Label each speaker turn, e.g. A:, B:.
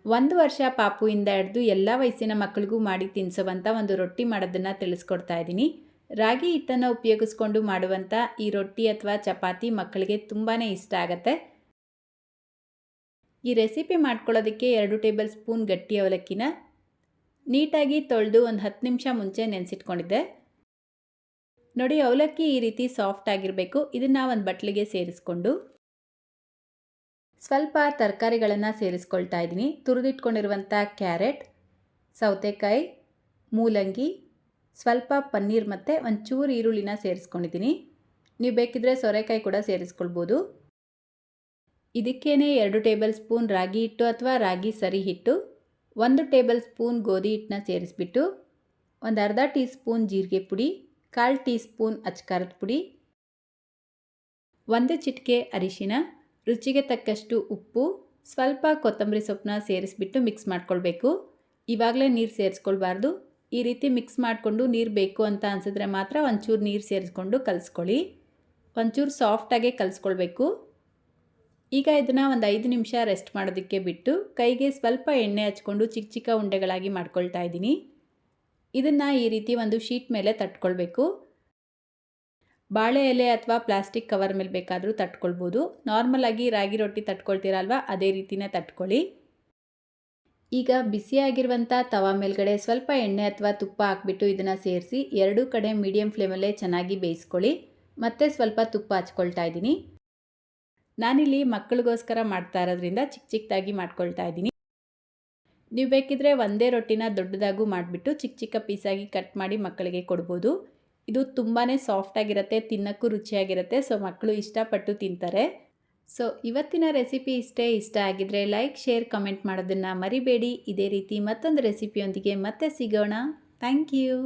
A: 1 ವರ್ಷ ಪಾಪುಯಿಂದ ಹಿಡಿದು ಎಲ್ಲ ವಯಸ್ಸಿನ ಮಕ್ಕಳಿಗೂ ಮಾಡಿ ತಿನ್ನಿಸುವಂಥ ಒಂದು ರೊಟ್ಟಿ ಮಾಡೋದನ್ನು ತಿಳಿಸ್ಕೊಡ್ತಾ ಇದ್ದೀನಿ. ರಾಗಿ ಹಿಟ್ಟನ್ನು ಉಪಯೋಗಿಸ್ಕೊಂಡು ಮಾಡುವಂಥ ಈ ರೊಟ್ಟಿ ಅಥವಾ ಚಪಾತಿ ಮಕ್ಕಳಿಗೆ ತುಂಬಾ ಇಷ್ಟ ಆಗುತ್ತೆ. ಈ ರೆಸಿಪಿ ಮಾಡ್ಕೊಳ್ಳೋದಕ್ಕೆ 2 ಟೇಬಲ್ ಸ್ಪೂನ್ ಗಟ್ಟಿ ಅವಲಕ್ಕಿನ ನೀಟಾಗಿ ತೊಳೆದು ಒಂದು 10 ನಿಮಿಷ ಮುಂಚೆ ನೆನೆಸಿಟ್ಕೊಂಡಿದ್ದೆ. ನೋಡಿ, ಅವಲಕ್ಕಿ ಈ ರೀತಿ ಸಾಫ್ಟ್ ಆಗಿರಬೇಕು. ಇದನ್ನು ಒಂದು ಬಟ್ಲಿಗೆ ಸೇರಿಸ್ಕೊಂಡು ಸ್ವಲ್ಪ ತರಕಾರಿಗಳನ್ನು ಸೇರಿಸ್ಕೊಳ್ತಾ ಇದ್ದೀನಿ. ತುರಿದಿಟ್ಕೊಂಡಿರುವಂಥ ಕ್ಯಾರೆಟ್, ಸೌತೆಕಾಯಿ, ಮೂಲಂಗಿ, ಸ್ವಲ್ಪ ಪನ್ನೀರ್ ಮತ್ತು ಒಂಚೂರು ಈರುಳ್ಳಿನ ಸೇರಿಸ್ಕೊಂಡಿದ್ದೀನಿ. ನೀವು ಬೇಕಿದ್ರೆ ಸೋರೆಕಾಯಿ ಕೂಡ ಸೇರಿಸ್ಕೊಳ್ಬೋದು. ಇದಕ್ಕೇನೆ 2 ಟೇಬಲ್ ಸ್ಪೂನ್ ರಾಗಿ ಹಿಟ್ಟು ಅಥವಾ ರಾಗಿ ಸರಿ ಹಿಟ್ಟು, 1 ಟೇಬಲ್ ಸ್ಪೂನ್ ಗೋಧಿ ಹಿಟ್ಟನ್ನ ಸೇರಿಸ್ಬಿಟ್ಟು ಒಂದು ಅರ್ಧ ಟೀ ಸ್ಪೂನ್ ಜೀರಿಗೆ ಪುಡಿ, 1/4 ಟೀ ಸ್ಪೂನ್ ಅಚ್ಕಾರದ ಪುಡಿ, 1 ಚಿಟಿಕೆ ಅರಿಶಿನ, ರುಚಿಗೆ ತಕ್ಕಷ್ಟು ಉಪ್ಪು, ಸ್ವಲ್ಪ ಕೊತ್ತಂಬರಿ ಸೊಪ್ಪನ್ನ ಸೇರಿಸ್ಬಿಟ್ಟು ಮಿಕ್ಸ್ ಮಾಡ್ಕೊಳ್ಬೇಕು. ಇವಾಗಲೇ ನೀರು ಸೇರಿಸ್ಕೊಳ್ಬಾರ್ದು. ಈ ರೀತಿ ಮಿಕ್ಸ್ ಮಾಡಿಕೊಂಡು ನೀರು ಬೇಕು ಅಂತ ಅನಿಸಿದ್ರೆ ಮಾತ್ರ ಒಂಚೂರು ನೀರು ಸೇರಿಸ್ಕೊಂಡು ಕಲಿಸ್ಕೊಳ್ಳಿ. ಒಂಚೂರು ಸಾಫ್ಟಾಗೆ ಕಲಿಸ್ಕೊಳ್ಬೇಕು. ಈಗ ಇದನ್ನು ಒಂದು 5 ನಿಮಿಷ ರೆಸ್ಟ್ ಮಾಡೋದಕ್ಕೆ ಬಿಟ್ಟು ಕೈಗೆ ಸ್ವಲ್ಪ ಎಣ್ಣೆ ಹಚ್ಕೊಂಡು ಚಿಕ್ಕ ಚಿಕ್ಕ ಉಂಡೆಗಳಾಗಿ ಮಾಡ್ಕೊಳ್ತಾ ಇದ್ದೀನಿ. ಇದನ್ನು ಈ ರೀತಿ ಒಂದು ಶೀಟ್ ಮೇಲೆ ತಟ್ಕೊಳ್ಬೇಕು. ಬಾಳೆ ಎಲೆ ಅಥವಾ ಪ್ಲಾಸ್ಟಿಕ್ ಕವರ್ ಮೇಲೆ ಬೇಕಾದರೂ ತಟ್ಕೊಳ್ಬೋದು. ನಾರ್ಮಲಾಗಿ ರಾಗಿ ರೊಟ್ಟಿ ತಟ್ಕೊಳ್ತೀರಲ್ವ, ಅದೇ ರೀತಿನೇ ತಟ್ಕೊಳ್ಳಿ. ಈಗ ಬಿಸಿಯಾಗಿರುವಂಥ ತವಾ ಮೇಲ್ಗಡೆ ಸ್ವಲ್ಪ ಎಣ್ಣೆ ಅಥವಾ ತುಪ್ಪ ಹಾಕ್ಬಿಟ್ಟು ಇದನ್ನು ಸೇರಿಸಿ 2 ಕಡೆ ಮೀಡಿಯಮ್ ಫ್ಲೇಮಲ್ಲೇ ಚೆನ್ನಾಗಿ ಬೇಯಿಸ್ಕೊಳ್ಳಿ. ಮತ್ತೆ ಸ್ವಲ್ಪ ತುಪ್ಪ ಹಚ್ಕೊಳ್ತಾ ಇದ್ದೀನಿ. ನಾನಿಲ್ಲಿ ಮಕ್ಕಳಿಗೋಸ್ಕರ ಮಾಡ್ತಾ ಇರೋದ್ರಿಂದ ಚಿಕ್ಕ ಚಿಕ್ಕದಾಗಿ ಮಾಡ್ಕೊಳ್ತಾ ಇದ್ದೀನಿ. ನೀವು ಬೇಕಿದ್ರೆ ಒಂದೇ ರೊಟ್ಟಿನ ದೊಡ್ಡದಾಗೂ ಮಾಡಿಬಿಟ್ಟು ಚಿಕ್ಕ ಚಿಕ್ಕ ಪೀಸಾಗಿ ಕಟ್ ಮಾಡಿ ಮಕ್ಕಳಿಗೆ ಕೊಡ್ಬೋದು. ಇದು ತುಂಬಾ ಸಾಫ್ಟಾಗಿರುತ್ತೆ, ತಿನ್ನೋಕ್ಕೂ ರುಚಿಯಾಗಿರುತ್ತೆ. ಸೊ ಮಕ್ಕಳು ಇಷ್ಟಪಟ್ಟು ತಿಂತಾರೆ. ಸೊ ಇವತ್ತಿನ ರೆಸಿಪಿ ಇಷ್ಟ ಆಗಿದ್ರೆ ಲೈಕ್, ಶೇರ್, ಕಮೆಂಟ್ ಮಾಡೋದನ್ನು ಮರಿಬೇಡಿ. ಇದೇ ರೀತಿ ಮತ್ತೊಂದು ರೆಸಿಪಿಯೊಂದಿಗೆ ಮತ್ತೆ ಸಿಗೋಣ. Thank you.